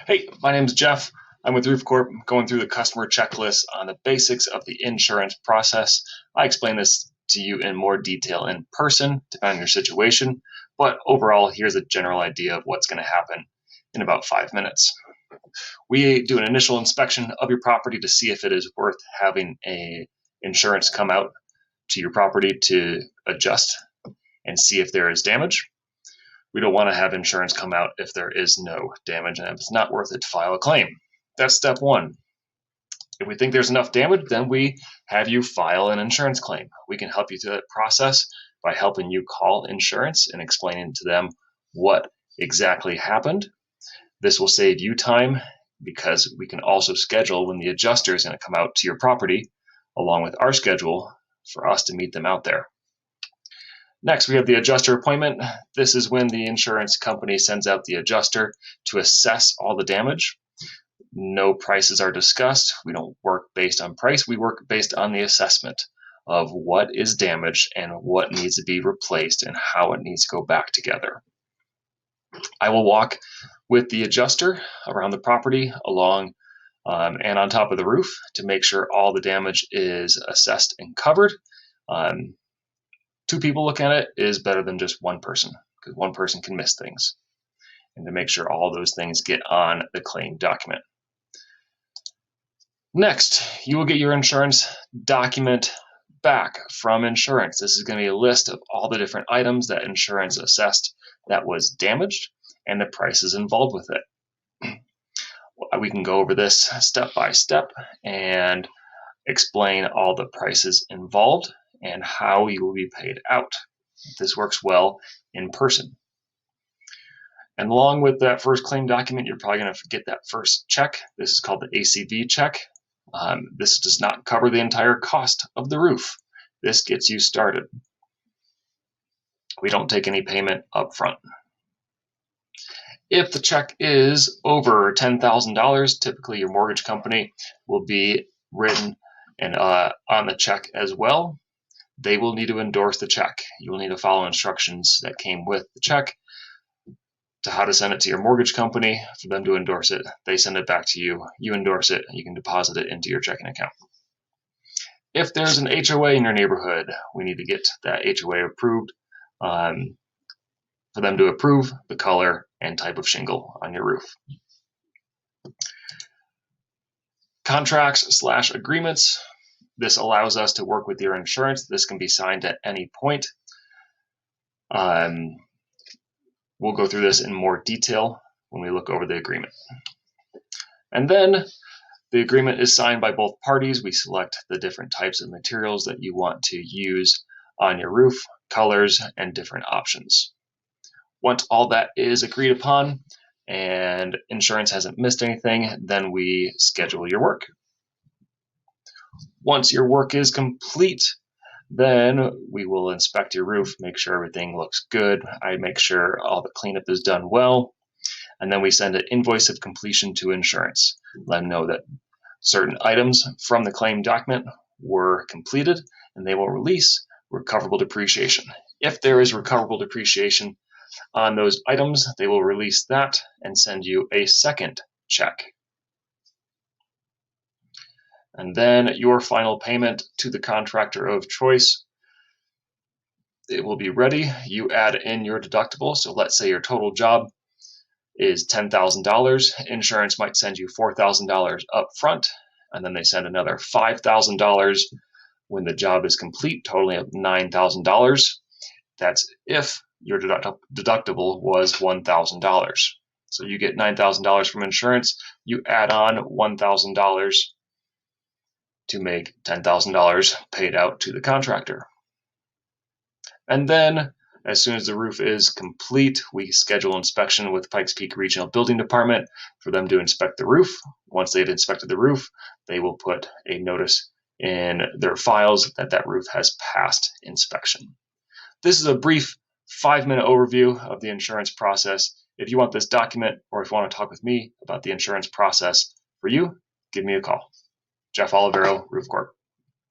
Hey, my name is Jeff. I'm with Roof Corp, going through the customer checklist on the basics of the insurance process. I explain this to you in more detail in person, depending on your situation, but overall, here's a general idea of what's going to happen in about 5 minutes. We do an initial inspection of your property to see if it is worth having a insurance come out to your property to adjust and see if there is damage. We don't want to have insurance come out if there is no damage and if it's not worth it to file a claim. That's step one. If we think there's enough damage, then we have you file an insurance claim. We can help you through that process by helping you call insurance and explaining to them what exactly happened. This will save you time because we can also schedule when the adjuster is going to come out to your property along with our schedule for us to meet them out there. Next, we have the adjuster appointment. This is when the insurance company sends out the adjuster to assess all the damage. No prices are discussed. We don't work based on price. We work based on the assessment of what is damaged and what needs to be replaced and how it needs to go back together. I will walk with the adjuster around the property along and on top of the roof to make sure all the damage is assessed and covered. Two people looking at it is better than just one person because one person can miss things, and to make sure all those things get on the claim document. Next, you will get your insurance document back from insurance. This is going to be a list of all the different items that insurance assessed that was damaged and the prices involved with it. We can go over this step by step and explain all the prices involved and how you will be paid out. This works well in person. And along with that first claim document, you're probably going to get that first check. This is called the ACV check. This does not cover the entire cost of the roof. This gets you started. We don't take any payment up front. If the check is over $10,000, typically your mortgage company will be written and on the check as well. They will need to endorse the check. You will need to follow instructions that came with the check to how to send it to your mortgage company for them to endorse it. They send it back to you. You endorse it. You can deposit it into your checking account. If there's an HOA in your neighborhood, we need to get that HOA approved for them to approve the color and type of shingle on your roof. Contracts/agreements. This allows us to work with your insurance. This can be signed at any point. We'll go through this in more detail when we look over the agreement. And then the agreement is signed by both parties. We select the different types of materials that you want to use on your roof, colors, and different options. Once all that is agreed upon and insurance hasn't missed anything, then we schedule your work. Once your work is complete, then we will inspect your roof, make sure everything looks good. I make sure all the cleanup is done well. And then we send an invoice of completion to insurance. Let them know that certain items from the claim document were completed and they will release recoverable depreciation. If there is recoverable depreciation on those items, they will release that and send you a second check. And then your final payment to the contractor of choice. It will be ready. You add in your deductible. So let's say your total job is $10,000. Insurance might send you $4,000 up front, and then they send another $5,000 when the job is complete, totaling up $9,000. That's if your deductible was $1,000. So you get $9,000 from insurance. You add on $1,000 to make $10,000 paid out to the contractor. And then, as soon as the roof is complete, we schedule inspection with Pikes Peak Regional Building Department for them to inspect the roof. Once they've inspected the roof, they will put a notice in their files that that roof has passed inspection. This is a brief 5-minute overview of the insurance process. If you want this document, or if you want to talk with me about the insurance process for you, give me a call. Jeff Olivero, Roof Corp.